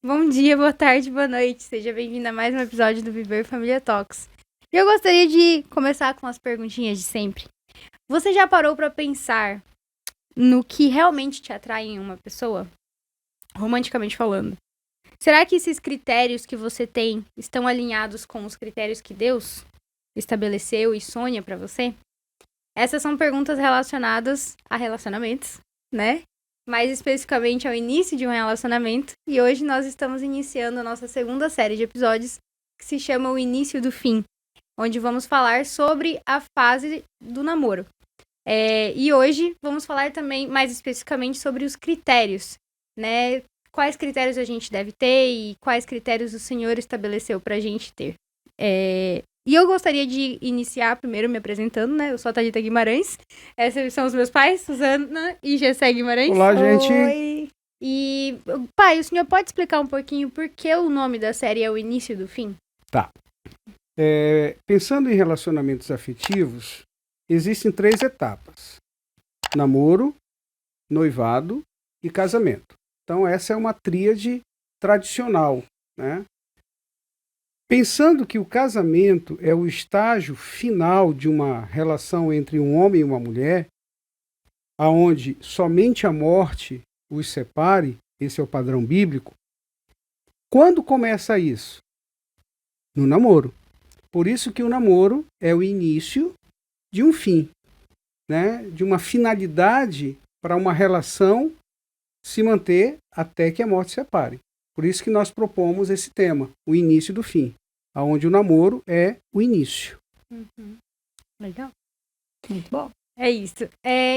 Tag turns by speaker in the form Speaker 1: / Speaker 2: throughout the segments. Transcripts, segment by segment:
Speaker 1: Bom dia, boa tarde, boa noite. Seja bem-vindo a mais um episódio do Viver Família Talks. Eu gostaria de começar com as perguntinhas de sempre. Você já parou para pensar no que realmente te atrai em uma pessoa? Romanticamente falando. Será que esses critérios que você tem estão alinhados com os critérios que Deus estabeleceu e sonha para você? Essas são perguntas relacionadas a relacionamentos, né? Mais especificamente ao início de um relacionamento. E hoje nós estamos iniciando a nossa segunda série de episódios que se chama O Início do Fim, onde vamos falar sobre a fase do namoro. E hoje vamos falar também mais especificamente sobre os critérios, né? Quais critérios a gente deve ter e quais critérios o Senhor estabeleceu pra gente ter. E eu gostaria de iniciar primeiro me apresentando, né? Eu sou a Thalita Guimarães. Esses são os meus pais, Suzana e Gessé Guimarães.
Speaker 2: Olá, gente.
Speaker 1: Oi! E, pai, o senhor pode explicar um pouquinho por que o nome da série é O Início do Fim?
Speaker 2: Tá. Pensando em relacionamentos afetivos, existem 3 etapas: namoro, noivado e casamento. Então essa é uma tríade tradicional, né? Pensando que o casamento é o estágio final de uma relação entre um homem e uma mulher, aonde somente a morte os separe, esse é o padrão bíblico. Quando começa isso? No namoro. Por isso que o namoro é o início de um fim, né? De uma finalidade para uma relação se manter até que a morte separe. Por isso que nós propomos esse tema, o início do fim, onde o namoro é o início.
Speaker 1: Legal. Muito bom. É isso.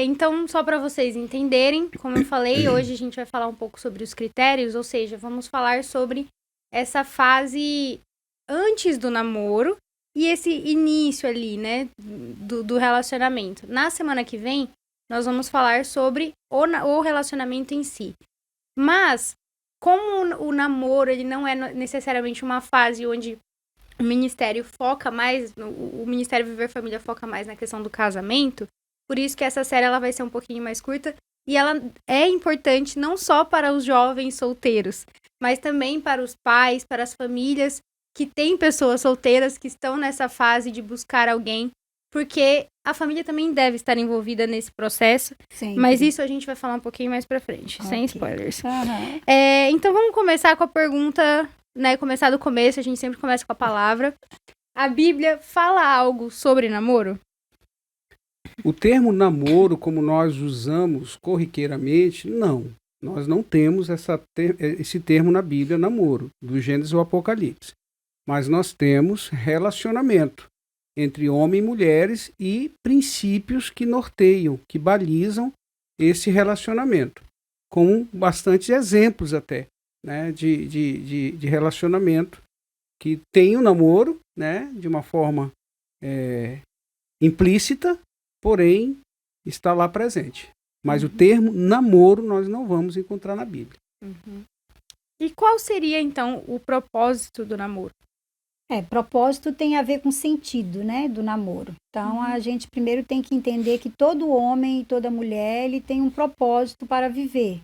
Speaker 1: Então, só para vocês entenderem, como eu falei, hoje a gente vai falar um pouco sobre os critérios, ou seja, vamos falar sobre essa fase antes do namoro e esse início ali, né, do relacionamento. Na semana que vem, nós vamos falar sobre o relacionamento em si. Mas, como o namoro, ele não é necessariamente uma fase onde o Ministério foca mais, o Ministério Viver Família foca mais na questão do casamento, por isso que essa série ela vai ser um pouquinho mais curta, e ela é importante não só para os jovens solteiros, mas também para os pais, para as famílias que têm pessoas solteiras que estão nessa fase de buscar alguém, porque a família também deve estar envolvida nesse processo, mas isso a gente vai falar um pouquinho mais pra frente, sem spoilers.
Speaker 3: Uhum.
Speaker 1: Então vamos começar com a pergunta, né, começar do começo, a gente sempre começa com a palavra. A Bíblia fala algo sobre namoro?
Speaker 2: O termo namoro, como nós usamos corriqueiramente, não. Nós não temos esse termo na Bíblia, namoro, do Gênesis ao Apocalipse. Mas nós temos relacionamento entre homens e mulheres e princípios que norteiam, que balizam esse relacionamento, com bastantes exemplos até, né, de relacionamento que tem o namoro, né, de uma forma implícita, porém está lá presente. Mas o termo namoro nós não vamos encontrar na Bíblia.
Speaker 1: E qual seria, então, o propósito do namoro?
Speaker 3: Propósito tem a ver com sentido, né, do namoro. Então, a gente primeiro tem que entender que todo homem e toda mulher, ele tem um propósito para viver.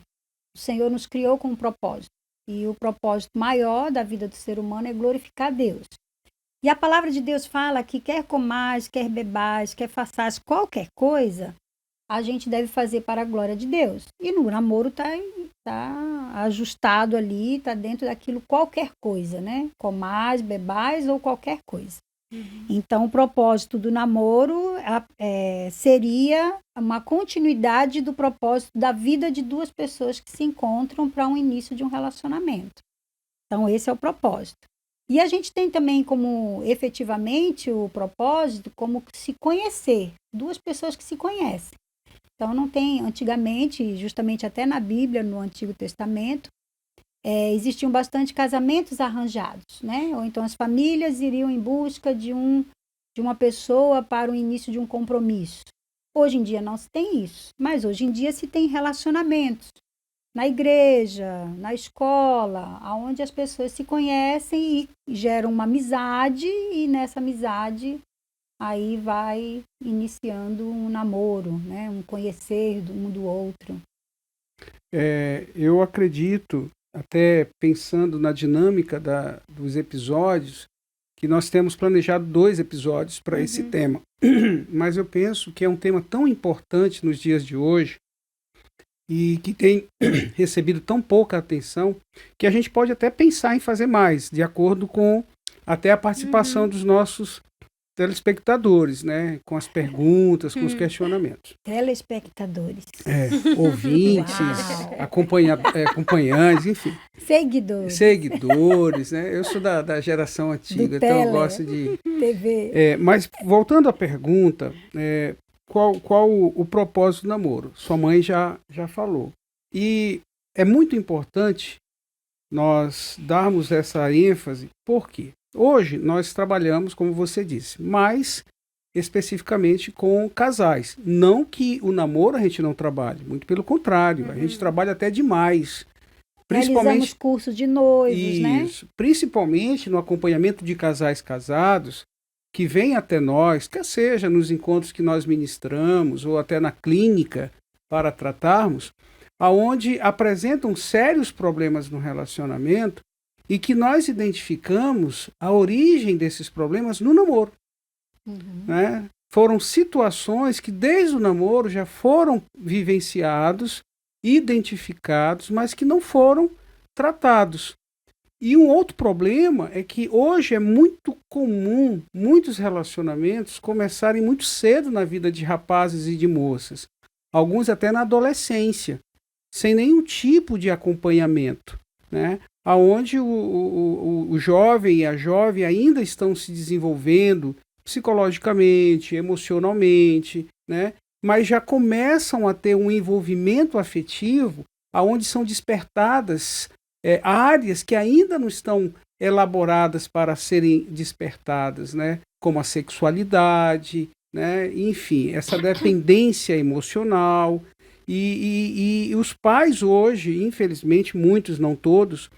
Speaker 3: O Senhor nos criou com um propósito. E o propósito maior da vida do ser humano é glorificar Deus. E a palavra de Deus fala que quer comais, quer bebais, quer façais qualquer coisa, a gente deve fazer para a glória de Deus. E no namoro tá ajustado ali, está dentro daquilo qualquer coisa, né? Comais, bebais ou qualquer coisa. Então, o propósito do namoro seria uma continuidade do propósito da vida de duas pessoas que se encontram para um início de um relacionamento. Então, esse é o propósito. E a gente tem também como, efetivamente, o propósito como se conhecer, duas pessoas que se conhecem. Então, não tem, antigamente, justamente até na Bíblia, no Antigo Testamento, existiam bastante casamentos arranjados, né? Ou então as famílias iriam em busca de uma pessoa para o início de um compromisso. Hoje em dia não se tem isso, mas hoje em dia se tem relacionamentos na igreja, na escola, onde as pessoas se conhecem e geram uma amizade, e nessa amizade aí vai iniciando um namoro, né? Um conhecer um do outro.
Speaker 2: Eu acredito até pensando na dinâmica dos episódios, que nós temos planejado 2 episódios para esse tema. Mas eu penso que é um tema tão importante nos dias de hoje e que tem recebido tão pouca atenção que a gente pode até pensar em fazer mais, de acordo com até a participação dos nossos telespectadores, né? Com as perguntas, com os questionamentos.
Speaker 3: Telespectadores.
Speaker 2: Ouvintes, acompanhantes, enfim. Seguidores, né? Eu sou da geração antiga, então eu gosto de...
Speaker 3: TV.
Speaker 2: Mas, voltando à pergunta, qual o propósito do namoro? Sua mãe já falou. E é muito importante nós darmos essa ênfase, por quê? Hoje nós trabalhamos, como você disse, mais especificamente com casais. Não que o namoro a gente não trabalhe, muito pelo contrário, a gente trabalha até demais.
Speaker 3: Realizamos cursos de noivos, né?
Speaker 2: Principalmente no acompanhamento de casais casados, que vêm até nós, quer seja nos encontros que nós ministramos ou até na clínica para tratarmos, aonde apresentam sérios problemas no relacionamento e que nós identificamos a origem desses problemas no namoro. Né? Foram situações que desde o namoro já foram vivenciados, identificados, mas que não foram tratados. E um outro problema é que hoje é muito comum muitos relacionamentos começarem muito cedo na vida de rapazes e de moças, alguns até na adolescência, sem nenhum tipo de acompanhamento, né? Onde o jovem e a jovem ainda estão se desenvolvendo psicologicamente, emocionalmente, né? Mas já começam a ter um envolvimento afetivo onde são despertadas áreas que ainda não estão elaboradas para serem despertadas, né? Como a sexualidade, né? Enfim, essa dependência emocional. E os pais hoje, infelizmente, muitos, não todos,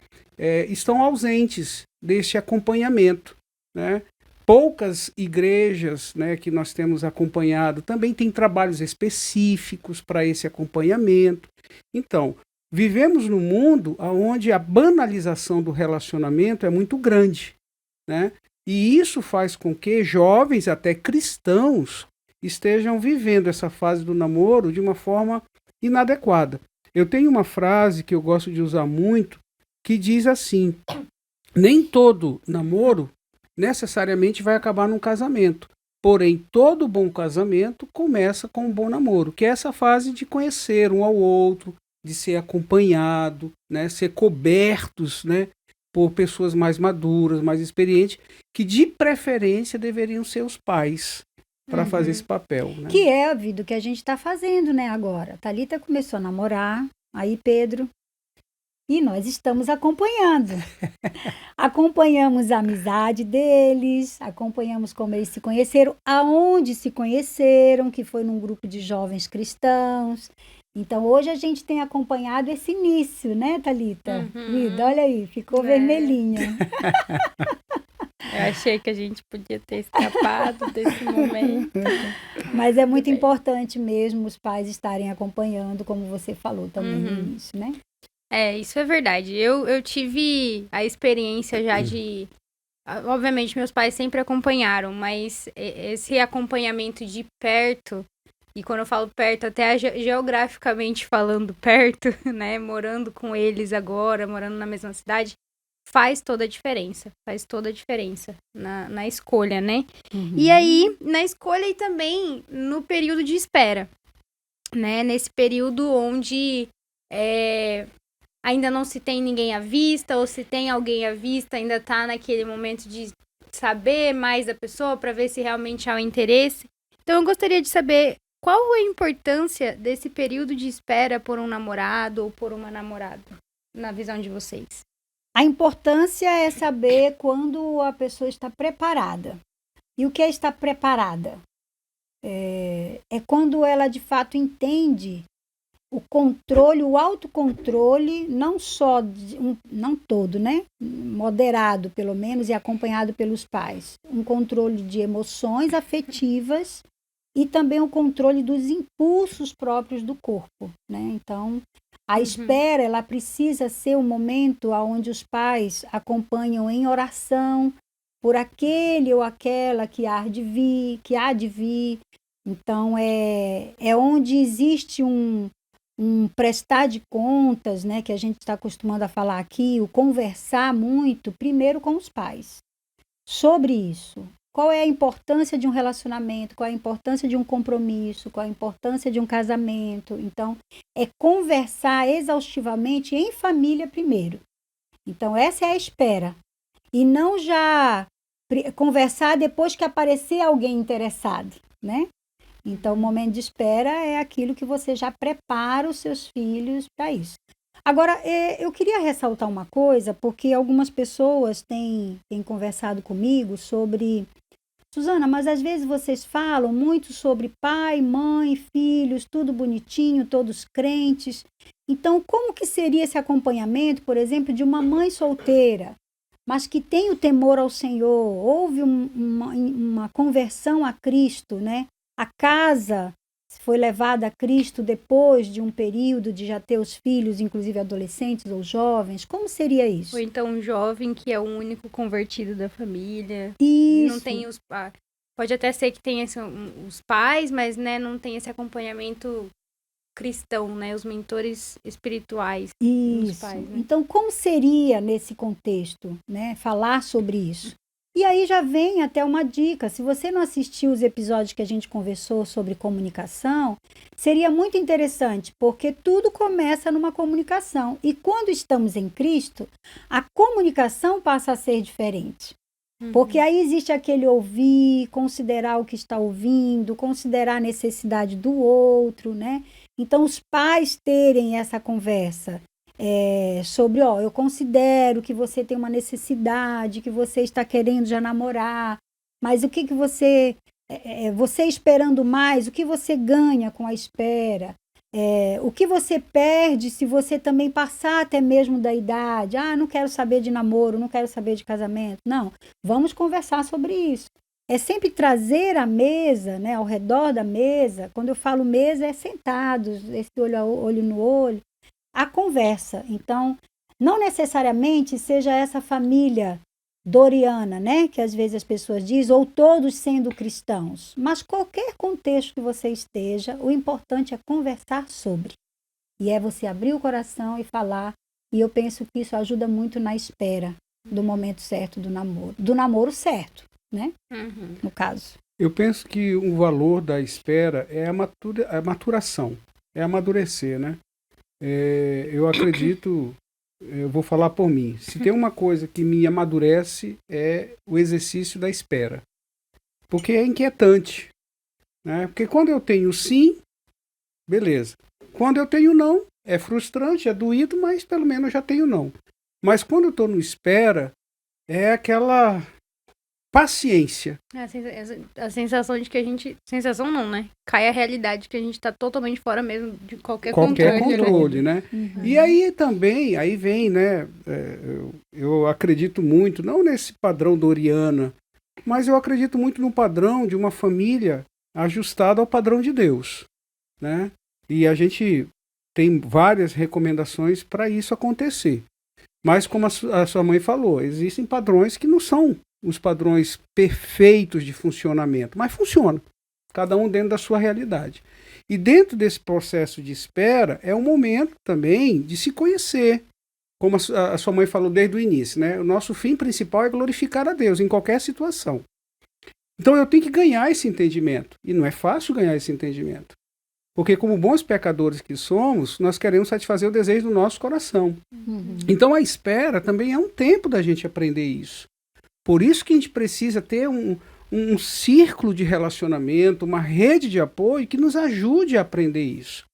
Speaker 2: estão ausentes deste acompanhamento, né? Poucas igrejas, né, que nós temos acompanhado também têm trabalhos específicos para esse acompanhamento. Então, vivemos num mundo onde a banalização do relacionamento é muito grande, né? E isso faz com que jovens, até cristãos, estejam vivendo essa fase do namoro de uma forma inadequada. Eu tenho uma frase que eu gosto de usar muito, que diz assim: nem todo namoro necessariamente vai acabar num casamento, porém todo bom casamento começa com um bom namoro, que é essa fase de conhecer um ao outro, de ser acompanhado, né, ser cobertos, né, por pessoas mais maduras, mais experientes, que de preferência deveriam ser os pais para fazer esse papel. Né?
Speaker 3: Que é, Vido, que a gente está fazendo, né, agora. Thalita começou a namorar, aí Pedro, e nós estamos acompanhando. Acompanhamos a amizade deles, acompanhamos como eles se conheceram, aonde se conheceram, que foi num grupo de jovens cristãos. Então, hoje a gente tem acompanhado esse início, né, Thalita? Vida, olha aí, ficou vermelhinha.
Speaker 1: Eu achei que a gente podia ter escapado desse momento.
Speaker 3: Mas é muito importante mesmo os pais estarem acompanhando, como você falou também no início, né?
Speaker 1: Isso é verdade. Eu tive a experiência já de... Obviamente, meus pais sempre acompanharam, mas esse acompanhamento de perto... E quando eu falo perto, até geograficamente falando perto, né? Morando com eles agora, morando na mesma cidade, faz toda a diferença. Faz toda a diferença na escolha, né? E aí, na escolha e também no período de espera, né? Nesse período onde ainda não se tem ninguém à vista, ou se tem alguém à vista, ainda tá naquele momento de saber mais da pessoa para ver se realmente há um interesse. Então, eu gostaria de saber... Qual a importância desse período de espera por um namorado ou por uma namorada, na visão de vocês?
Speaker 3: A importância é saber quando a pessoa está preparada. E o que é estar preparada? É quando ela, de fato, entende o controle, o autocontrole, não só, não todo, né? Moderado, pelo menos, e acompanhado pelos pais. Um controle de emoções afetivas e também o controle dos impulsos próprios do corpo, né? Então, A espera, ela precisa ser um momento onde os pais acompanham em oração por aquele ou aquela que há de vir. Então, é onde existe um prestar de contas, né, que a gente está acostumando a falar aqui, o conversar muito, primeiro com os pais, sobre isso. Qual é a importância de um relacionamento, qual é a importância de um compromisso, qual é a importância de um casamento. Então, é conversar exaustivamente em família primeiro. Então, essa é a espera. E não já conversar depois que aparecer alguém interessado, né? Então, o momento de espera é aquilo que você já prepara os seus filhos para isso. Agora, eu queria ressaltar uma coisa, porque algumas pessoas têm conversado comigo sobre... Suzana, mas às vezes vocês falam muito sobre pai, mãe, filhos, tudo bonitinho, todos crentes. Então, como que seria esse acompanhamento, por exemplo, de uma mãe solteira, mas que tem o temor ao Senhor, houve uma conversão a Cristo, né? A casa foi levada a Cristo depois de um período de já ter os filhos, inclusive adolescentes ou jovens. Como seria isso?
Speaker 1: Ou então um jovem que é o único convertido da família.
Speaker 3: Isso.
Speaker 1: Não tem os... Pode até ser que tenha os pais, mas, né, não tem esse acompanhamento cristão, né? Os mentores espirituais dos
Speaker 3: Isso.
Speaker 1: pais, né?
Speaker 3: Então, como seria nesse contexto, né? Falar sobre isso? E aí já vem até uma dica. Se você não assistiu os episódios que a gente conversou sobre comunicação, seria muito interessante, porque tudo começa numa comunicação. E quando estamos em Cristo, a comunicação passa a ser diferente. Porque aí existe aquele ouvir, considerar o que está ouvindo, considerar a necessidade do outro, né? Então, os pais terem essa conversa sobre, eu considero que você tem uma necessidade, que você está querendo já namorar, mas o que você esperando mais, o que você ganha com a espera? O que você perde se você também passar até mesmo da idade? Não quero saber de namoro, não quero saber de casamento. Não, vamos conversar sobre isso. É sempre trazer a mesa, né, ao redor da mesa. Quando eu falo mesa, é sentados, esse olho no olho, a conversa. Então, não necessariamente seja essa família doriana, né, que às vezes as pessoas dizem, ou todos sendo cristãos, mas qualquer contexto que você esteja, o importante é conversar sobre. E é você abrir o coração e falar, e eu penso que isso ajuda muito na espera do momento certo do namoro certo, né, no caso.
Speaker 2: Eu penso que o valor da espera é a maturação, é amadurecer, né? Eu acredito... Eu vou falar por mim. Se tem uma coisa que me amadurece é o exercício da espera. Porque é inquietante, né? Porque quando eu tenho sim, beleza. Quando eu tenho não, é frustrante, é doído, mas pelo menos eu já tenho não. Mas quando eu estou no espera, é aquela paciência.
Speaker 1: A sensação de que a gente... Sensação não, né? Cai a realidade que a gente tá totalmente fora mesmo de qualquer
Speaker 2: controle, né? E aí também, aí vem, né? Eu acredito muito, não nesse padrão doriana, mas eu acredito muito no padrão de uma família ajustada ao padrão de Deus, né? E a gente tem várias recomendações para isso acontecer. Mas como a sua mãe falou, existem padrões que não são os padrões perfeitos de funcionamento, mas funciona, cada um dentro da sua realidade. E dentro desse processo de espera, é um momento também de se conhecer, como a sua mãe falou desde o início, né? O nosso fim principal é glorificar a Deus em qualquer situação. Então eu tenho que ganhar esse entendimento, e não é fácil ganhar esse entendimento, porque como bons pecadores que somos, nós queremos satisfazer o desejo do nosso coração. Então a espera também é um tempo da gente aprender isso. Por isso que a gente precisa ter um círculo de relacionamento, uma rede de apoio que nos ajude a aprender isso.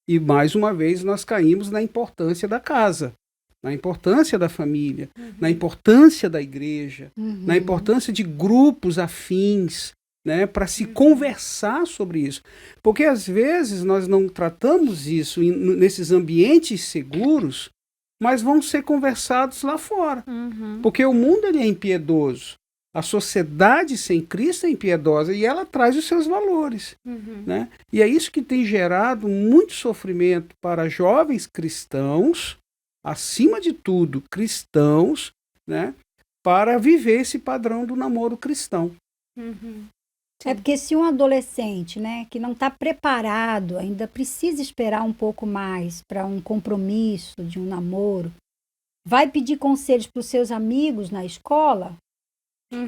Speaker 2: E mais uma vez nós caímos na importância da casa, na importância da família, na importância da igreja, na importância de grupos afins, né, para se conversar sobre isso. Porque às vezes nós não tratamos isso nesses ambientes seguros, mas vão ser conversados lá fora. Porque o mundo ele é impiedoso. A sociedade sem Cristo é impiedosa e ela traz os seus valores. Né? E é isso que tem gerado muito sofrimento para jovens cristãos, acima de tudo, cristãos, né? Para viver esse padrão do namoro cristão.
Speaker 3: É porque se um adolescente, né, que não está preparado, ainda precisa esperar um pouco mais para um compromisso de um namoro, vai pedir conselhos para os seus amigos na escola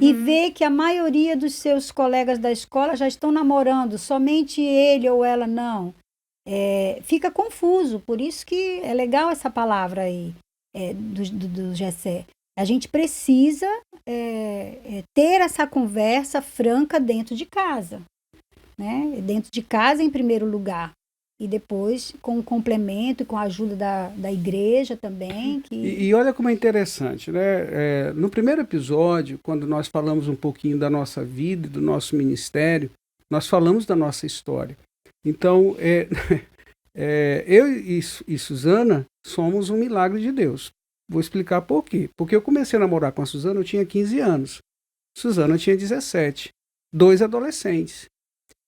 Speaker 3: e vê que a maioria dos seus colegas da escola já estão namorando, somente ele ou ela não. Fica confuso, por isso que é legal essa palavra aí do Gessé. A gente precisa ter essa conversa franca dentro de casa, né? Dentro de casa em primeiro lugar. E depois com o complemento e com a ajuda da igreja também.
Speaker 2: E olha como é interessante, né? No primeiro episódio, quando nós falamos um pouquinho da nossa vida e do nosso ministério, nós falamos da nossa história. Então, eu e Suzana somos um milagre de Deus. Vou explicar por quê. Porque eu comecei a namorar com a Suzana, eu tinha 15 anos. Suzana tinha 17. 2 adolescentes,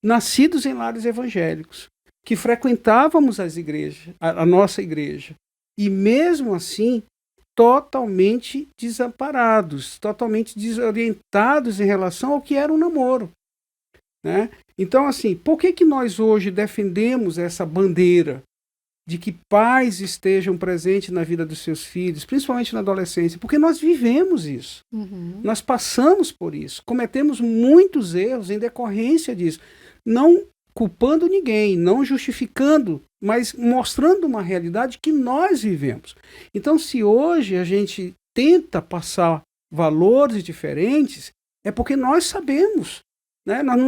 Speaker 2: nascidos em lares evangélicos, que frequentávamos as igrejas, a nossa igreja. E mesmo assim, totalmente desamparados, totalmente desorientados em relação ao que era um namoro. Né? Então, assim, por que nós hoje defendemos essa bandeira de que pais estejam presentes na vida dos seus filhos, principalmente na adolescência? Porque nós vivemos isso. Nós passamos por isso. Cometemos muitos erros em decorrência disso. Não culpando ninguém, não justificando, mas mostrando uma realidade que nós vivemos. Então, se hoje a gente tenta passar valores diferentes, é porque nós sabemos. Né? Nós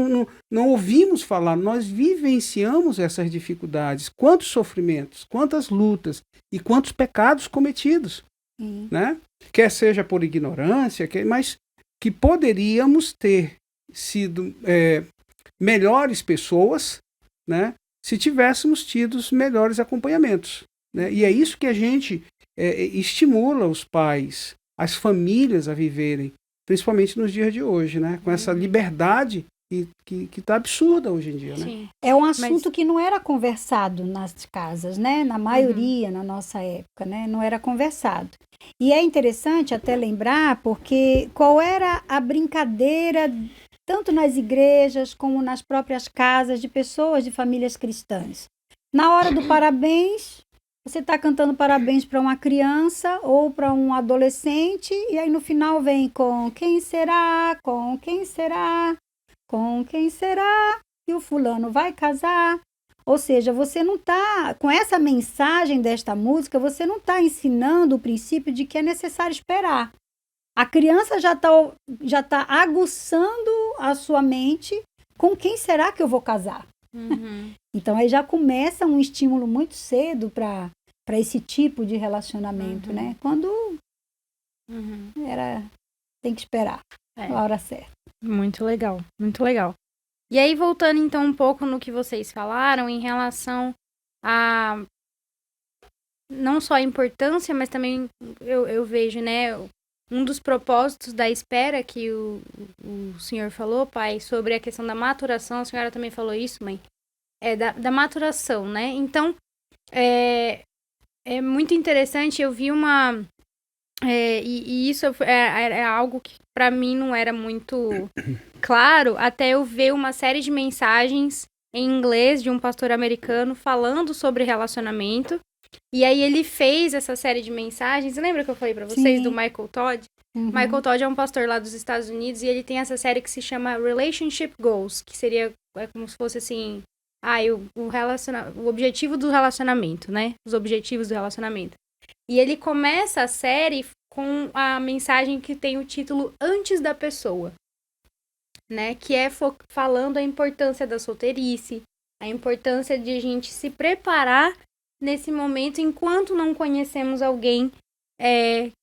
Speaker 2: não ouvimos falar, nós vivenciamos essas dificuldades. Quantos sofrimentos, quantas lutas e quantos pecados cometidos. Né? Quer seja por ignorância, mas que poderíamos ter sido melhores pessoas, né? Se tivéssemos tido melhores acompanhamentos. Né? E é isso que a gente estimula os pais, as famílias a viverem, principalmente nos dias de hoje, né? Com essa liberdade que está absurda hoje em dia. Né?
Speaker 3: É um assunto que não era conversado nas casas, né? Na maioria, na nossa época, né? Não era conversado. E é interessante até lembrar, porque qual era a brincadeira, tanto nas igrejas como nas próprias casas de pessoas de famílias cristãs? Na hora do parabéns, você está cantando parabéns para uma criança ou para um adolescente, e aí no final vem com quem será, com quem será, com quem será, e o fulano vai casar. Ou seja, você não está, com essa mensagem desta música, você não está ensinando o princípio de que é necessário esperar. A criança já tá aguçando a sua mente com quem será que eu vou casar. Então aí já começa um estímulo muito cedo para esse tipo de relacionamento, né? Quando tem que esperar a hora certa.
Speaker 1: Muito legal, muito legal. E aí, voltando então um pouco no que vocês falaram em relação a não só a importância, mas também eu vejo, né, um dos propósitos da espera que o senhor falou, pai, sobre a questão da maturação, a senhora também falou isso, mãe, da maturação, né? Então, é muito interessante, eu vi e isso é algo que para mim não era muito claro, até eu ver uma série de mensagens em inglês de um pastor americano falando sobre relacionamento. E aí ele fez essa série de mensagens. Lembra que eu falei pra vocês do Michael Todd? Michael Todd é um pastor lá dos Estados Unidos e ele tem essa série que se chama Relationship Goals, que seria como se fosse assim, o objetivo do relacionamento, né? Os objetivos do relacionamento. E ele começa a série com a mensagem que tem o título Antes da Pessoa, né? Que é falando a importância da solteirice, a importância de a gente se preparar nesse momento enquanto não conhecemos alguém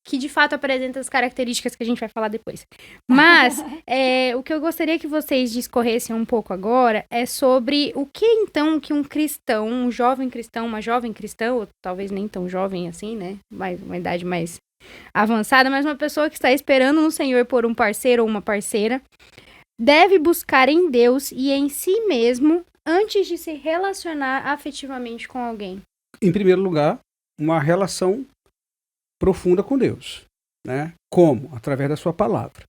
Speaker 1: que de fato apresenta as características que a gente vai falar depois. Mas o que eu gostaria que vocês discorressem um pouco agora é sobre o que então que um cristão, um jovem cristão, uma jovem cristã, ou talvez nem tão jovem assim, né? Uma idade mais avançada, mas uma pessoa que está esperando no Senhor por um parceiro ou uma parceira, deve buscar em Deus e em si mesmo antes de se relacionar afetivamente com alguém?
Speaker 2: Em primeiro lugar, uma relação profunda com Deus, né? Como? Através da sua palavra.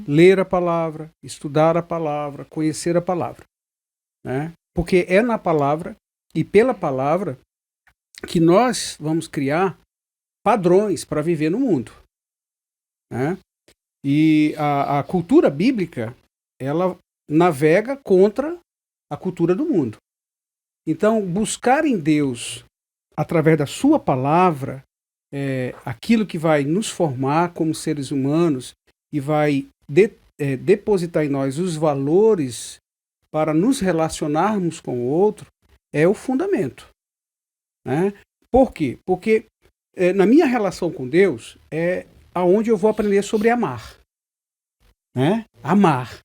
Speaker 2: Ler a palavra, estudar a palavra, conhecer a palavra, né? Porque é na palavra e pela palavra que nós vamos criar padrões para viver no mundo, né? E a cultura bíblica, ela navega contra a cultura do mundo. Então, buscar em Deus, através da sua palavra, aquilo que vai nos formar como seres humanos e vai depositar em nós os valores para nos relacionarmos com o outro, é o fundamento, né? Por quê? Porque na minha relação com Deus é aonde eu vou aprender sobre amar, né? Amar.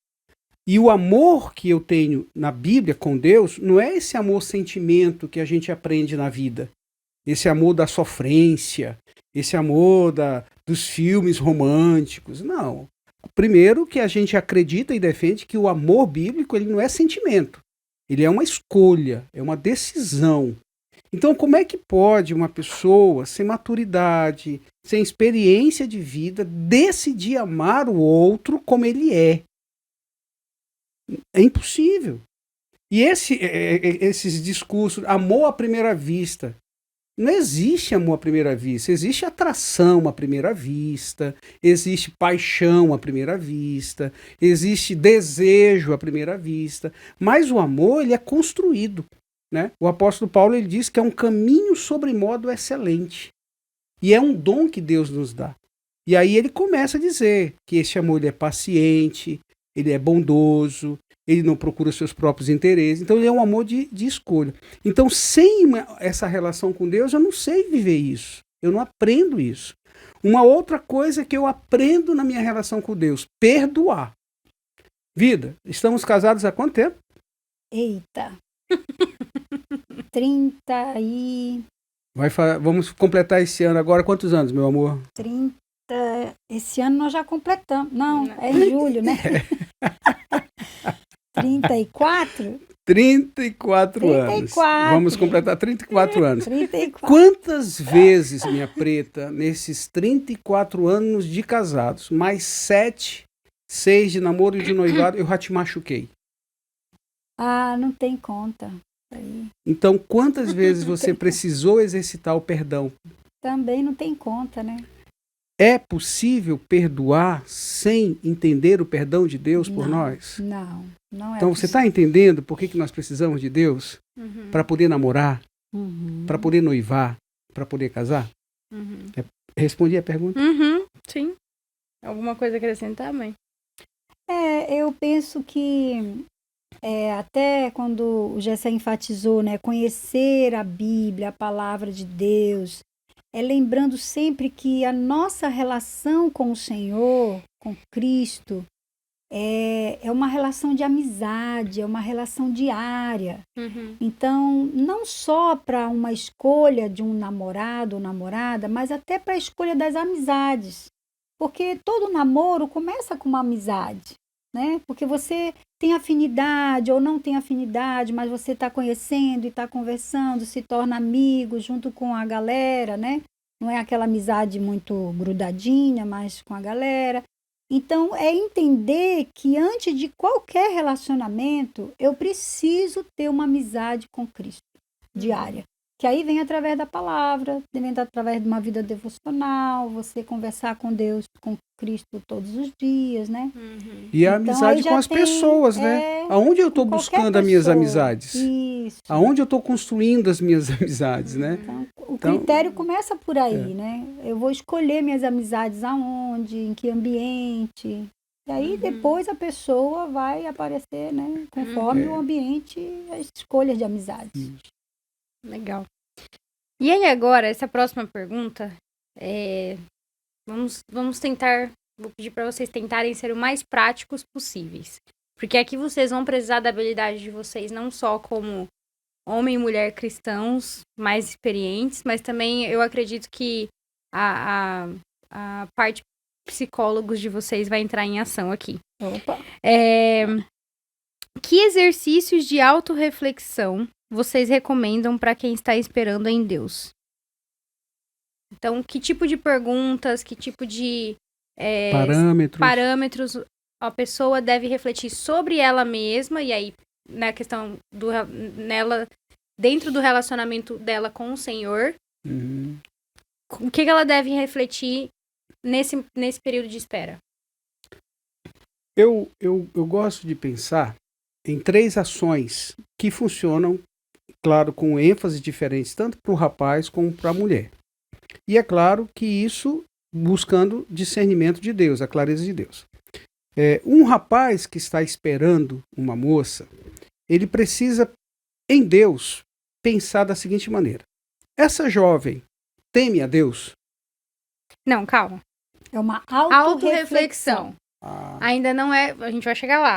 Speaker 2: E o amor que eu tenho na Bíblia com Deus não é esse amor-sentimento que a gente aprende na vida. Esse amor da sofrência, esse amor dos filmes românticos. Não. Primeiro que a gente acredita e defende que o amor bíblico ele não é sentimento. Ele é uma escolha, é uma decisão. Então, como é que pode uma pessoa sem maturidade, sem experiência de vida, decidir amar o outro como ele é? É impossível. E esses discursos, amor à primeira vista, não existe amor à primeira vista, existe atração à primeira vista, existe paixão à primeira vista, existe desejo à primeira vista, mas o amor ele é construído, né? O apóstolo Paulo ele diz que é um caminho sobremodo excelente e é um dom que Deus nos dá. E aí ele começa a dizer que esse amor ele é paciente, ele é bondoso, ele não procura seus próprios interesses, então ele é um amor de escolha. Então, sem essa relação com Deus, eu não sei viver isso, eu não aprendo isso. Uma outra coisa que eu aprendo na minha relação com Deus, perdoar. Vida, estamos casados há quanto tempo?
Speaker 3: Eita! 30 e...
Speaker 2: Vamos completar esse ano agora, quantos anos, meu amor?
Speaker 3: 30... Esse ano nós já completamos. Não, é em julho, né? 34?
Speaker 2: 34 anos.
Speaker 3: 34.
Speaker 2: Vamos completar 34 anos.
Speaker 3: 34.
Speaker 2: Quantas vezes, minha preta, nesses 34 anos de casados, mais 7, 6 de namoro e de noivado, eu já te machuquei?
Speaker 3: Ah, não tem conta. Aí.
Speaker 2: Então, quantas vezes você precisou exercitar o perdão?
Speaker 3: Também não tem conta, né?
Speaker 2: É possível perdoar sem entender o perdão de Deus por nós?
Speaker 3: Não, não é.
Speaker 2: Então, você está entendendo por que nós precisamos de Deus? Para poder namorar, para poder noivar, para poder casar? Respondi a pergunta?
Speaker 1: Sim. Alguma coisa a acrescentar, mãe?
Speaker 3: Eu penso que até quando o Gessé enfatizou, né, conhecer a Bíblia, a palavra de Deus, lembrando sempre que a nossa relação com o Senhor, com Cristo, é uma relação de amizade, é uma relação diária. Então, não só para uma escolha de um namorado ou namorada, mas até para a escolha das amizades. Porque todo namoro começa com uma amizade, né? Porque você tem afinidade ou não tem afinidade, mas você está conhecendo e está conversando, se torna amigo junto com a galera, né? Não é aquela amizade muito grudadinha, mas com a galera. Então, é entender que antes de qualquer relacionamento, eu preciso ter uma amizade com Cristo diária. Que aí vem através da palavra, vem através de uma vida devocional, você conversar com Deus, com Cristo todos os dias, né?
Speaker 2: E a amizade com as pessoas, né? Aonde eu estou buscando as minhas amizades?
Speaker 3: Isso.
Speaker 2: Aonde eu estou construindo as minhas amizades, né?
Speaker 3: Então, o critério começa por aí, né? Eu vou escolher minhas amizades aonde, em que ambiente. E aí depois a pessoa vai aparecer, né? Conforme o ambiente, as escolhas de amizades.
Speaker 1: Legal. E aí agora, essa próxima pergunta, vamos tentar, vou pedir para vocês tentarem ser o mais práticos possíveis. Porque aqui vocês vão precisar da habilidade de vocês, não só como homem e mulher cristãos mais experientes, mas também eu acredito que a, a parte psicólogos de vocês vai entrar em ação aqui.
Speaker 3: Opa.
Speaker 1: Que exercícios de autorreflexão vocês recomendam para quem está esperando em Deus? Então, que tipo de perguntas, que tipo de parâmetros a pessoa deve refletir sobre ela mesma, e aí, na questão nela, dentro do relacionamento dela com o Senhor, o que ela deve refletir nesse período de espera?
Speaker 2: Eu gosto de pensar em 3 ações que funcionam, claro, com ênfases diferentes, tanto para o rapaz como para a mulher. E é claro que isso buscando discernimento de Deus, a clareza de Deus. Um rapaz que está esperando uma moça, ele precisa, em Deus, pensar da seguinte maneira: essa jovem teme a Deus?
Speaker 1: Não, calma.
Speaker 3: É uma
Speaker 1: Autorreflexão. Ainda não é. A gente vai chegar lá.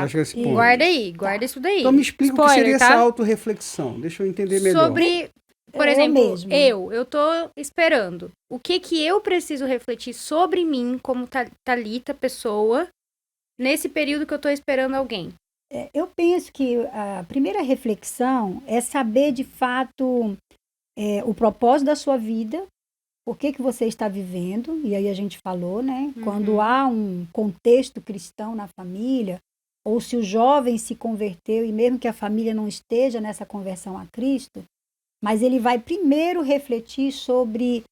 Speaker 1: Guarda isso daí.
Speaker 2: Então me explica o que seria
Speaker 1: tá?
Speaker 2: essa autorreflexão. Deixa eu entender melhor.
Speaker 1: Sobre, por exemplo, eu tô esperando. O que eu preciso refletir sobre mim como Thalita, pessoa, nesse período que eu tô esperando alguém?
Speaker 3: Eu penso que a primeira reflexão é saber de fato o propósito da sua vida. Por que você está vivendo? E aí a gente falou, né? Quando há um contexto cristão na família, ou se o jovem se converteu, e mesmo que a família não esteja nessa conversão a Cristo, mas ele vai primeiro refletir sobre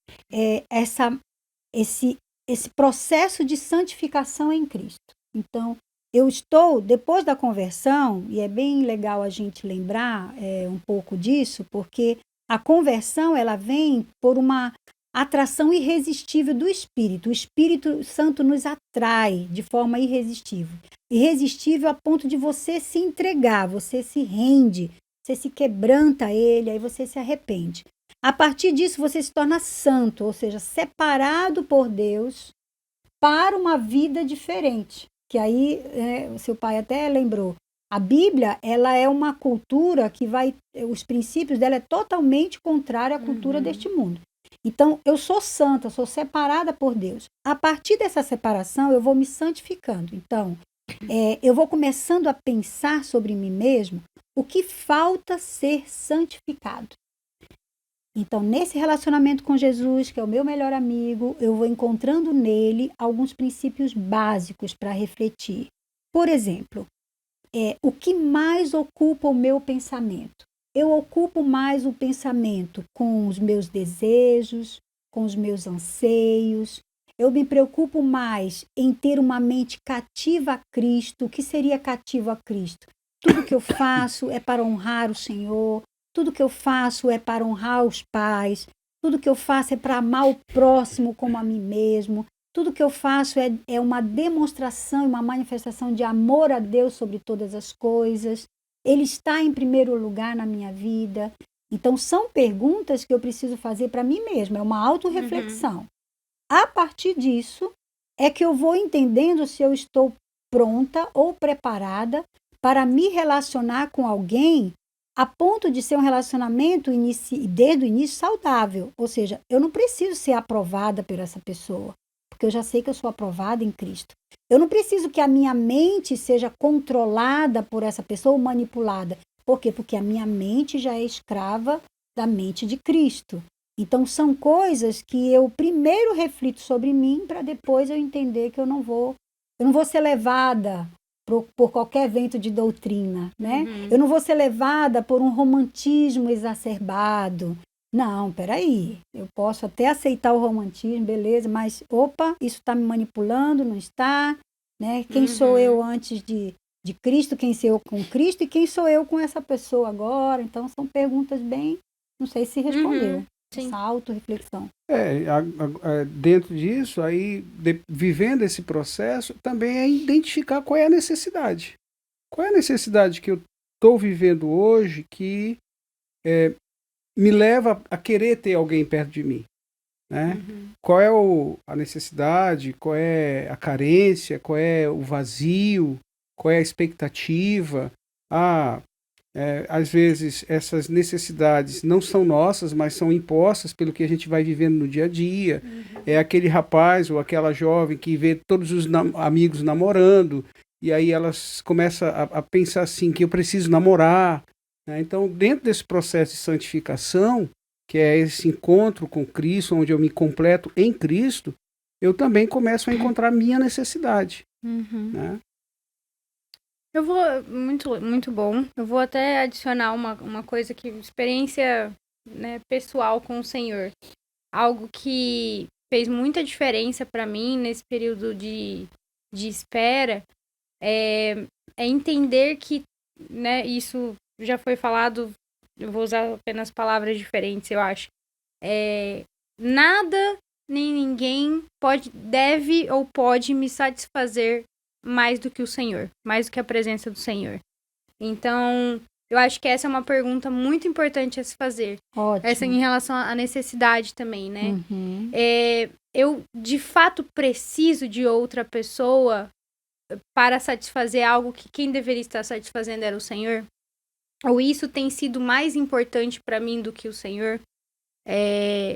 Speaker 3: esse processo de santificação em Cristo. Então, eu estou, depois da conversão, e é bem legal a gente lembrar um pouco disso, porque a conversão, ela vem por uma atração irresistível do Espírito. O Espírito Santo nos atrai de forma irresistível. Irresistível a ponto de você se entregar, você se rende, você se quebranta a Ele, aí você se arrepende. A partir disso, você se torna santo, ou seja, separado por Deus para uma vida diferente. Que aí, o seu pai até lembrou, a Bíblia, ela é uma cultura que os princípios dela é totalmente contrária à cultura deste mundo. Então, eu sou santa, sou separada por Deus. A partir dessa separação, eu vou me santificando. Então, eu vou começando a pensar sobre mim mesmo o que falta ser santificado. Então, nesse relacionamento com Jesus, que é o meu melhor amigo, eu vou encontrando nele alguns princípios básicos para refletir. Por exemplo, o que mais ocupa o meu pensamento? Eu ocupo mais o pensamento com os meus desejos, com os meus anseios. Eu me preocupo mais em ter uma mente cativa a Cristo. O que seria cativo a Cristo? Tudo que eu faço é para honrar o Senhor. Tudo que eu faço é para honrar os pais. Tudo que eu faço é para amar o próximo como a mim mesmo. Tudo que eu faço é uma demonstração, uma manifestação de amor a Deus sobre todas as coisas. Ele está em primeiro lugar na minha vida. Então, são perguntas que eu preciso fazer para mim mesma. É uma autorreflexão. A partir disso, é que eu vou entendendo se eu estou pronta ou preparada para me relacionar com alguém a ponto de ser um relacionamento desde o início saudável. Ou seja, eu não preciso ser aprovada por essa pessoa, porque eu já sei que eu sou aprovada em Cristo. Eu não preciso que a minha mente seja controlada por essa pessoa ou manipulada. Por quê? Porque a minha mente já é escrava da mente de Cristo. Então, são coisas que eu primeiro reflito sobre mim para depois eu entender que eu não vou ser levada por qualquer vento de doutrina, né? Eu não vou ser levada por um romantismo exacerbado. Não, peraí, eu posso até aceitar o romantismo, beleza, mas, isso está me manipulando, não está, né? Quem sou eu antes de Cristo, quem sou eu com Cristo e quem sou eu com essa pessoa agora? Então, são perguntas bem, não sei se respondeu, essa autorreflexão.
Speaker 2: Dentro disso, aí, vivendo esse processo, também é identificar qual é a necessidade. Qual é a necessidade que eu estou vivendo hoje que me leva a querer ter alguém perto de mim, né? Qual é a necessidade, qual é a carência, qual é o vazio, qual é a expectativa? Às vezes essas necessidades não são nossas, mas são impostas pelo que a gente vai vivendo no dia a dia. É aquele rapaz ou aquela jovem que vê todos os amigos namorando, e aí elas começam a pensar assim, que eu preciso namorar, né? Então, dentro desse processo de santificação, que é esse encontro com Cristo, onde eu me completo em Cristo, eu também começo a encontrar minha necessidade. Né?
Speaker 1: Eu vou, muito bom. Eu vou até adicionar uma coisa que, experiência, né, pessoal com o Senhor. Algo que fez muita diferença para mim nesse período de espera é entender que, né, isso já foi falado, eu vou usar apenas palavras diferentes, eu acho. Nada nem ninguém deve ou pode me satisfazer mais do que o Senhor, mais do que a presença do Senhor. Então, eu acho que essa é uma pergunta muito importante a se fazer.
Speaker 3: Ótimo.
Speaker 1: Essa em relação à necessidade também, né? Eu, de fato, preciso de outra pessoa para satisfazer algo que quem deveria estar satisfazendo era o Senhor? Ou isso tem sido mais importante para mim do que o Senhor?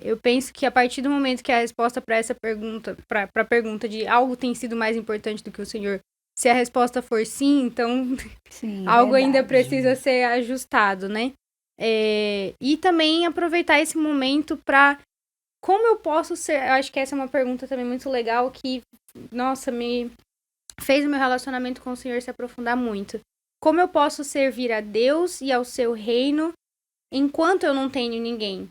Speaker 1: Eu penso que a partir do momento que a resposta para essa pergunta, para a pergunta de algo tem sido mais importante do que o Senhor, se a resposta for sim, então
Speaker 3: sim,
Speaker 1: algo
Speaker 3: verdade.
Speaker 1: ainda precisa ser ajustado, né? E também aproveitar esse momento para como eu posso ser, eu acho que essa é uma pergunta também muito legal que, nossa, me fez o meu relacionamento com o Senhor se aprofundar muito. Como eu posso servir a Deus e ao seu reino enquanto eu não tenho ninguém?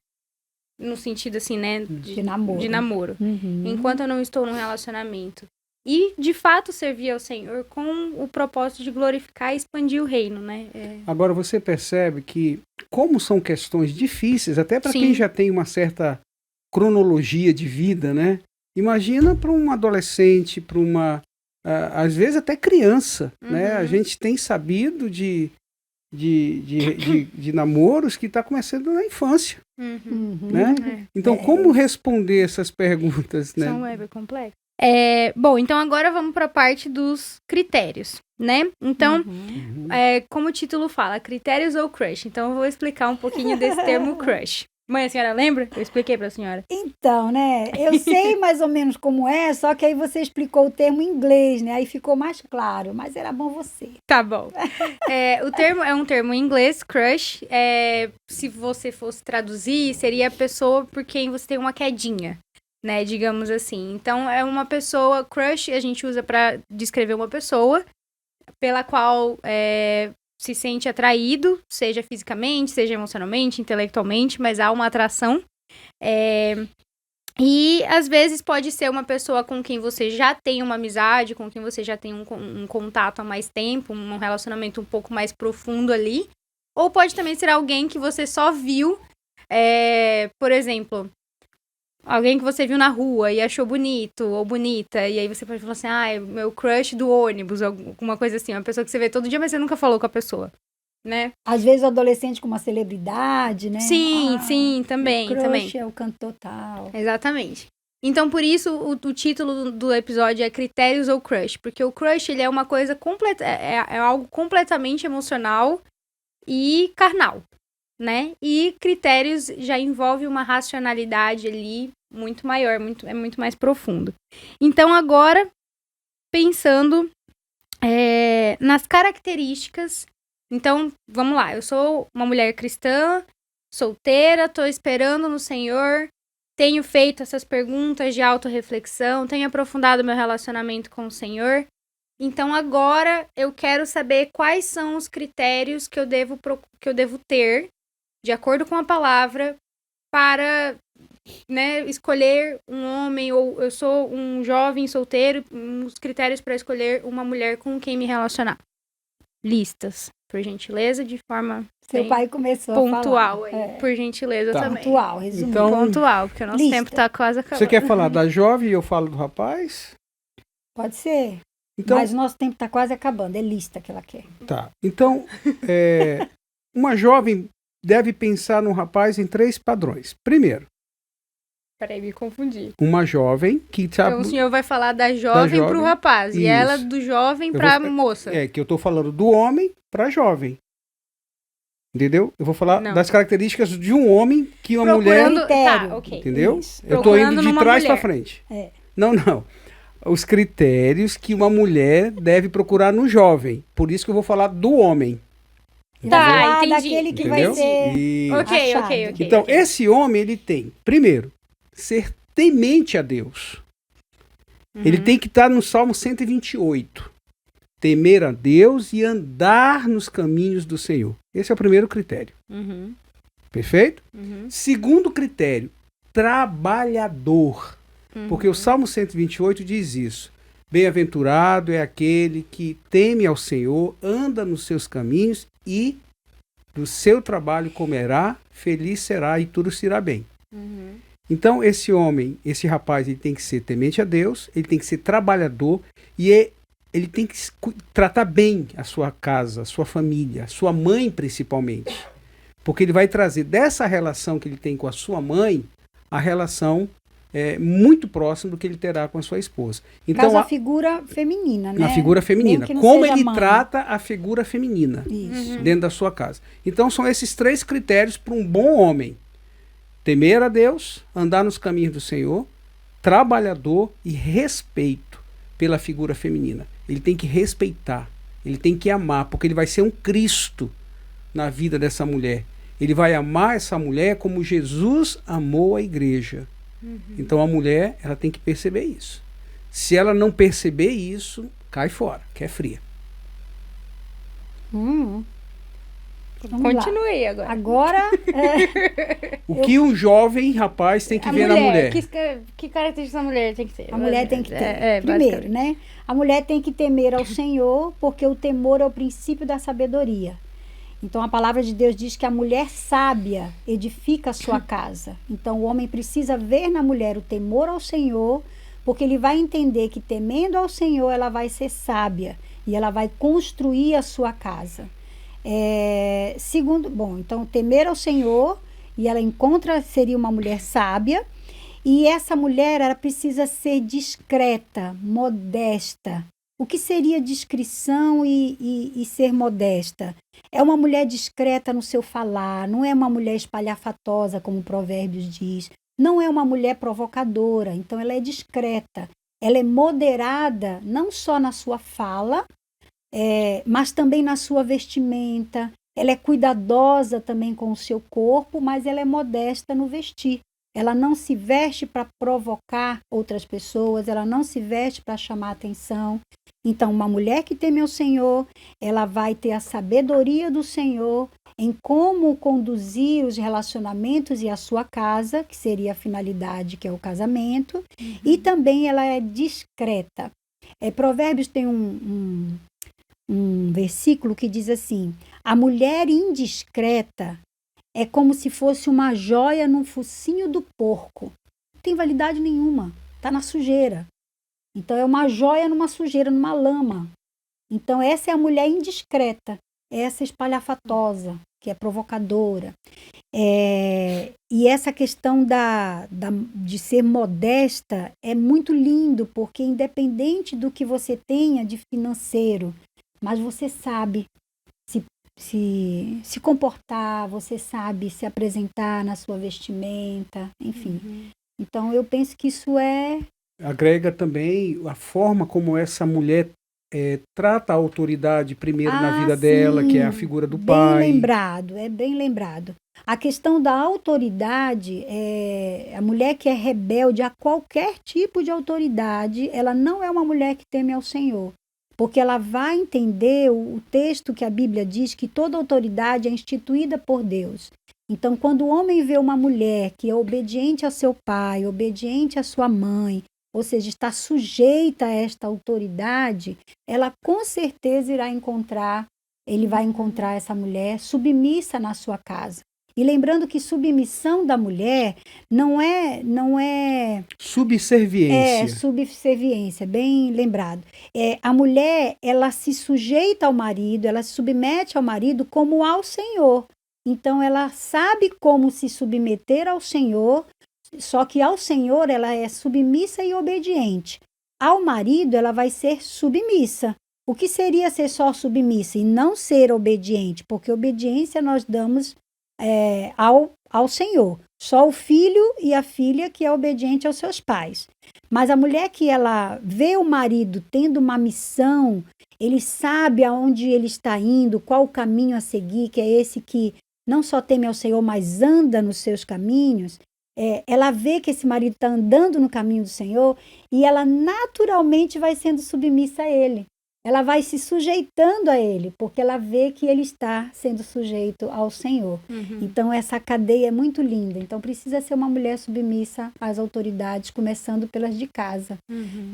Speaker 1: No sentido assim, né?
Speaker 3: De namoro.
Speaker 1: De namoro. Enquanto eu não estou num relacionamento. E, de fato, servir ao Senhor com o propósito de glorificar e expandir o reino, né?
Speaker 2: Agora, você percebe que, como são questões difíceis, até para quem já tem uma certa cronologia de vida, né? Imagina para um adolescente, para uma... às vezes até criança, né? A gente tem sabido de namoros que está começando na infância. Né? Então, como responder essas perguntas? Né?
Speaker 1: São bem complexas. Bom, então agora vamos para a parte dos critérios, né? Então, como o título fala, critérios ou crush? Então, eu vou explicar um pouquinho desse termo crush. Mãe, a senhora lembra? Eu expliquei para a senhora.
Speaker 3: Então, né? Eu sei mais ou menos como é, só que aí você explicou o termo em inglês, né? Aí ficou mais claro, mas era bom você.
Speaker 1: Tá bom. O termo é um termo em inglês, crush. Se você fosse traduzir, seria a pessoa por quem você tem uma quedinha, né? Digamos assim. Então, é uma pessoa, crush a gente usa para descrever uma pessoa pela qual se sente atraído, seja fisicamente, seja emocionalmente, intelectualmente, mas há uma atração. E, às vezes, pode ser uma pessoa com quem você já tem uma amizade, com quem você já tem um contato há mais tempo, um relacionamento um pouco mais profundo ali. Ou pode também ser alguém que você só viu, por exemplo, alguém que você viu na rua e achou bonito ou bonita, e aí você pode falar assim, é meu crush do ônibus, alguma coisa assim, uma pessoa que você vê todo dia, mas você nunca falou com a pessoa, né?
Speaker 3: Às vezes o adolescente com uma celebridade, né?
Speaker 1: Sim, também,
Speaker 3: meu crush
Speaker 1: também.
Speaker 3: é o cantor tal.
Speaker 1: Exatamente. Então, por isso, o título do episódio é Critérios ou Crush, porque o crush, ele é uma coisa é algo completamente emocional e carnal, né? E critérios já envolve uma racionalidade ali muito maior, é muito mais profundo. Então, agora, pensando nas características, então, vamos lá, eu sou uma mulher cristã, solteira, tô esperando no Senhor, tenho feito essas perguntas de autorreflexão, tenho aprofundado meu relacionamento com o Senhor. Então, agora, eu quero saber quais são os critérios que eu devo ter, de acordo com a palavra, para, né, escolher um homem, ou eu sou um jovem solteiro, os critérios para escolher uma mulher com quem me relacionar. Listas, por gentileza, de forma
Speaker 3: Seu pai começou
Speaker 1: pontual,
Speaker 3: a falar.
Speaker 1: por gentileza também.
Speaker 3: Pontual, resumindo.
Speaker 2: Então,
Speaker 1: pontual, porque o nosso tempo tá quase acabando.
Speaker 2: Você quer falar da jovem e eu falo do rapaz?
Speaker 3: Pode ser.
Speaker 2: Então,
Speaker 3: mas o nosso tempo está quase acabando, é lista que ela quer.
Speaker 2: Tá. Então, uma jovem deve pensar no rapaz em 3 padrões. Primeiro.
Speaker 1: Peraí, me confundi.
Speaker 2: Uma jovem que...
Speaker 1: Então o senhor vai falar da jovem para o rapaz,
Speaker 2: isso.
Speaker 1: E ela do jovem para a moça.
Speaker 2: Que eu estou falando do homem para a jovem. Entendeu? Eu vou falar
Speaker 1: Não.
Speaker 2: das características de um homem que uma mulher...
Speaker 1: Procurando...
Speaker 3: Critério.
Speaker 1: Tá, ok.
Speaker 2: Entendeu?
Speaker 3: Isso.
Speaker 2: Eu tô
Speaker 1: Procurando
Speaker 2: indo de
Speaker 1: numa
Speaker 2: trás
Speaker 1: mulher.
Speaker 2: para frente.
Speaker 3: É.
Speaker 2: Não. Os critérios que uma mulher deve procurar no jovem. Por isso que eu vou falar do homem.
Speaker 1: Tá,
Speaker 3: Ah,
Speaker 1: entendi.
Speaker 3: daquele que
Speaker 2: Entendeu?
Speaker 3: vai ser...
Speaker 2: Isso.
Speaker 1: Ok.
Speaker 3: Achado.
Speaker 2: Então,
Speaker 1: ok.
Speaker 2: esse homem, ele tem, primeiro, ser temente a Deus. Ele tem que estar no Salmo 128. Temer a Deus e andar nos caminhos do Senhor. Esse é o primeiro critério.
Speaker 1: Uhum.
Speaker 2: Perfeito?
Speaker 1: Uhum.
Speaker 2: Segundo critério, trabalhador. Porque o Salmo 128 diz isso. Bem-aventurado é aquele que teme ao Senhor, anda nos seus caminhos e do seu trabalho comerá, feliz será e tudo se irá bem.
Speaker 1: Uhum.
Speaker 2: Então, esse homem, esse rapaz, ele tem que ser temente a Deus, ele tem que ser trabalhador e ele tem que tratar bem a sua casa, a sua família, a sua mãe principalmente. Porque ele vai trazer dessa relação que ele tem com a sua mãe, a relação muito próxima do que ele terá com a sua esposa. Então,
Speaker 3: Caso a figura feminina, né?
Speaker 2: na figura feminina.
Speaker 3: Mesmo que não
Speaker 2: Como
Speaker 3: seja
Speaker 2: ele
Speaker 3: mãe.
Speaker 2: trata a figura feminina
Speaker 3: Isso.
Speaker 2: dentro da sua casa. Então, são esses 3 critérios para um bom homem. Temer a Deus, andar nos caminhos do Senhor, trabalhador e respeito pela figura feminina. Ele tem que respeitar, ele tem que amar, porque ele vai ser um Cristo na vida dessa mulher. Ele vai amar essa mulher como Jesus amou a igreja. Então a mulher, ela tem que perceber isso. Se ela não perceber isso, cai fora, que é fria.
Speaker 3: Vamos lá.
Speaker 1: Continue agora.
Speaker 3: Agora,
Speaker 2: O que um jovem rapaz tem que
Speaker 1: A
Speaker 2: ver na mulher?
Speaker 1: Que característica da mulher tem que ser?
Speaker 3: a mulher tem que ter. Primeiro,
Speaker 1: basicamente.
Speaker 3: né? A mulher tem que temer ao Senhor, porque o temor é o princípio da sabedoria. Então, a palavra de Deus diz que a mulher sábia edifica a sua casa. Então, o homem precisa ver na mulher o temor ao Senhor, porque ele vai entender que temendo ao Senhor, ela vai ser sábia e ela vai construir a sua casa. Segundo, então, temer ao Senhor, e ela seria uma mulher sábia, e essa mulher, ela precisa ser discreta, modesta. O que seria discrição e ser modesta? É uma mulher discreta no seu falar, não é uma mulher espalhafatosa, como Provérbios diz, não é uma mulher provocadora, então ela é discreta, ela é moderada, não só na sua fala, mas também na sua vestimenta, ela é cuidadosa também com o seu corpo, mas ela é modesta no vestir. Ela não se veste para provocar outras pessoas, ela não se veste para chamar atenção. Então, uma mulher que teme ao Senhor, ela vai ter a sabedoria do Senhor em como conduzir os relacionamentos e a sua casa, que seria a finalidade, que é o casamento, e também ela é discreta. Provérbios tem um versículo que diz assim: a mulher indiscreta é como se fosse uma joia no focinho do porco. Não tem validade nenhuma, está na sujeira. Então, é uma joia numa sujeira, numa lama. Então, essa é a mulher indiscreta, essa espalhafatosa, que é provocadora. E essa questão de ser modesta é muito lindo, porque independente do que você tenha de financeiro, mas você sabe se comportar, você sabe se apresentar na sua vestimenta, enfim. Então, eu penso que isso
Speaker 2: Agrega também a forma como essa mulher trata a autoridade primeiro na vida dela, que é a figura do pai.
Speaker 3: Bem lembrado. A questão da autoridade, a mulher que é rebelde a qualquer tipo de autoridade, ela não é uma mulher que teme ao Senhor. Porque ela vai entender o texto que a Bíblia diz que toda autoridade é instituída por Deus. Então, quando o homem vê uma mulher que é obediente ao seu pai, obediente à sua mãe, ou seja, está sujeita a esta autoridade, ela com certeza ele vai encontrar essa mulher submissa na sua casa. E lembrando que submissão da mulher não é
Speaker 2: subserviência.
Speaker 3: Subserviência, bem lembrado. A mulher, ela se sujeita ao marido, ela se submete ao marido como ao Senhor. Então, ela sabe como se submeter ao Senhor, só que ao Senhor ela é submissa e obediente. Ao marido, ela vai ser submissa. O que seria ser só submissa e não ser obediente? Porque obediência nós damos ao Senhor. Só o filho e a filha que é obediente aos seus pais. Mas a mulher que ela vê o marido tendo uma missão, ele sabe aonde ele está indo, qual o caminho a seguir, que é esse que não só teme ao Senhor, mas anda nos seus caminhos. Ela vê que esse marido está andando no caminho do Senhor e ela naturalmente vai sendo submissa a ele. Ela vai se sujeitando a ele, porque ela vê que ele está sendo sujeito ao Senhor. Então, essa cadeia é muito linda. Então, precisa ser uma mulher submissa às autoridades, começando pelas de casa.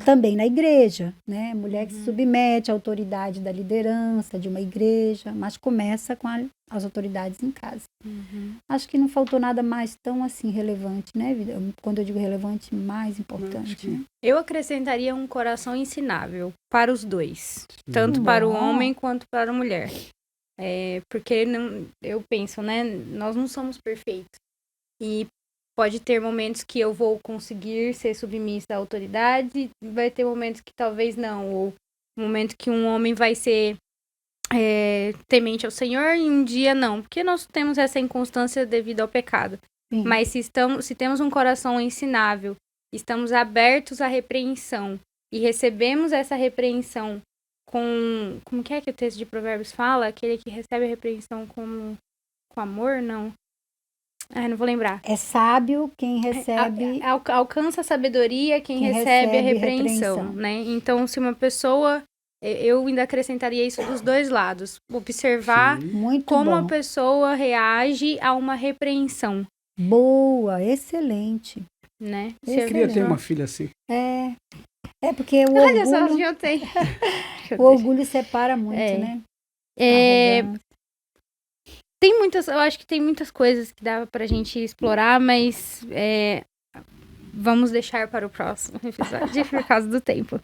Speaker 3: Também na igreja, né? Mulher que se submete à autoridade da liderança de uma igreja, mas começa com as autoridades em casa. Acho que não faltou nada mais tão assim relevante, né? Quando eu digo relevante, mais importante. Né?
Speaker 1: Eu acrescentaria um coração ensinável para os dois, tanto para o homem quanto para a mulher. Porque eu penso, né? Nós não somos perfeitos. E pode ter momentos que eu vou conseguir ser submissa à autoridade, vai ter momentos que talvez não. Ou um momento que um homem vai ser temente ao Senhor e um dia não. Porque nós temos essa inconstância devido ao pecado.
Speaker 3: Sim.
Speaker 1: Mas se temos um coração ensinável, estamos abertos à repreensão e recebemos essa repreensão como que é que o texto de Provérbios fala? Aquele que recebe a repreensão com amor, não? Não vou lembrar.
Speaker 3: É sábio quem recebe...
Speaker 1: Alcança a sabedoria quem recebe a repreensão, né? Então, se uma pessoa... Eu ainda acrescentaria isso dos dois lados. Observar como a pessoa reage a uma repreensão.
Speaker 3: Boa, excelente.
Speaker 1: Né?
Speaker 2: Eu queria ter uma filha assim.
Speaker 3: Porque o
Speaker 1: Olha só,
Speaker 3: orgulho...
Speaker 1: eu tenho.
Speaker 3: O orgulho separa muito, né?
Speaker 1: Eu acho que tem muitas coisas que dá pra gente explorar, mas vamos deixar para o próximo episódio por causa do tempo.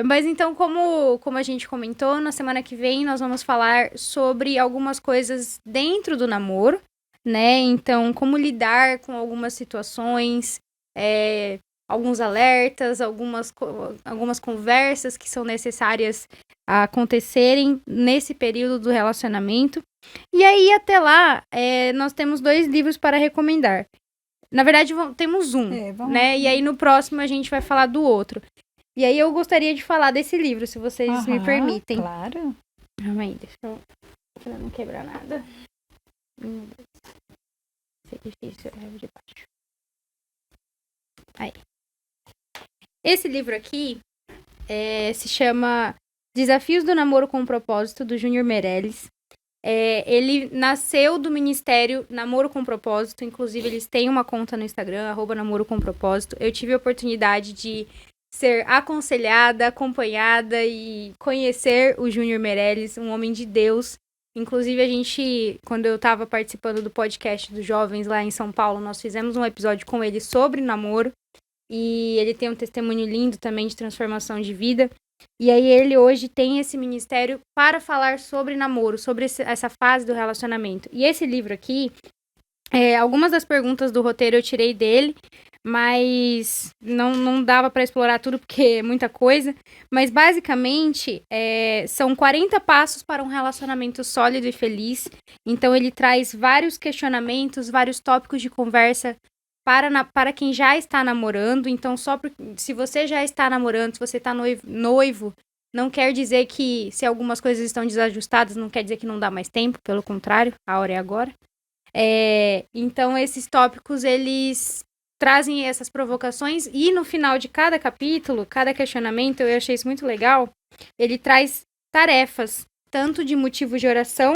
Speaker 1: Mas então, como a gente comentou, na semana que vem nós vamos falar sobre algumas coisas dentro do namoro, né? Então, como lidar com algumas situações, alguns alertas, algumas conversas que são necessárias a acontecerem nesse período do relacionamento. E aí, até lá, nós temos 2 livros para recomendar. Na verdade, temos um, né? E aí, no próximo, a gente vai falar do outro. E aí, eu gostaria de falar desse livro, se vocês me permitem.
Speaker 3: Claro.
Speaker 1: Calma aí, deixa eu... pra não quebrar nada. Esse é difícil, de baixo. Aí. Esse livro aqui se chama Desafios do Namoro com Propósito, do Júnior Meirelles. Ele nasceu do Ministério Namoro com Propósito, inclusive eles têm uma conta no Instagram, @namoro com propósito. Eu tive a oportunidade de ser aconselhada, acompanhada e conhecer o Júnior Meirelles, um homem de Deus. Inclusive, quando eu estava participando do podcast dos jovens lá em São Paulo, nós fizemos um episódio com ele sobre namoro. E ele tem um testemunho lindo também de transformação de vida. E aí ele hoje tem esse ministério para falar sobre namoro, sobre essa fase do relacionamento. E esse livro aqui, algumas das perguntas do roteiro eu tirei dele, mas não dava para explorar tudo porque é muita coisa. Mas basicamente são 40 passos para um relacionamento sólido e feliz. Então ele traz vários questionamentos, vários tópicos de conversa para quem já está namorando. Então, se você já está namorando, se você está noivo, não quer dizer que se algumas coisas estão desajustadas, não quer dizer que não dá mais tempo, pelo contrário, a hora é agora. Então, esses tópicos, eles trazem essas provocações e no final de cada capítulo, cada questionamento, eu achei isso muito legal, ele traz tarefas, tanto de motivo de oração,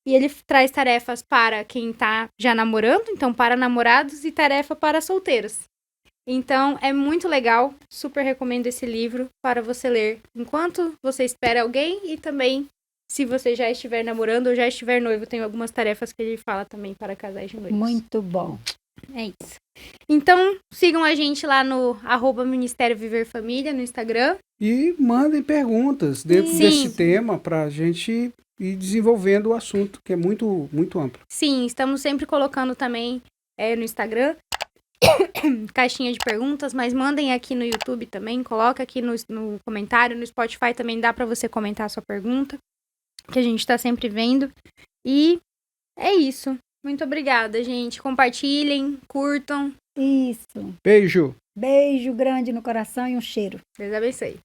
Speaker 1: e ele traz tarefas para quem tá já namorando, então para namorados, e tarefa para solteiros. Então, é muito legal, super recomendo esse livro para você ler enquanto você espera alguém e também se você já estiver namorando ou já estiver noivo. Tem algumas tarefas que ele fala também para casais de noivos.
Speaker 3: Muito bom.
Speaker 1: É isso. Então, sigam a gente lá no @Ministério Viver Família no Instagram.
Speaker 2: E mandem perguntas dentro desse tema para a gente ir desenvolvendo o assunto, que é muito, muito amplo.
Speaker 1: Sim, estamos sempre colocando também no Instagram caixinha de perguntas, mas mandem aqui no YouTube também, coloca aqui no comentário, no Spotify também dá pra você comentar a sua pergunta, que a gente tá sempre vendo. E é isso. Muito obrigada, gente. Compartilhem, curtam.
Speaker 3: Isso.
Speaker 2: Beijo.
Speaker 3: Beijo grande no coração e um cheiro.
Speaker 1: Deus abençoe.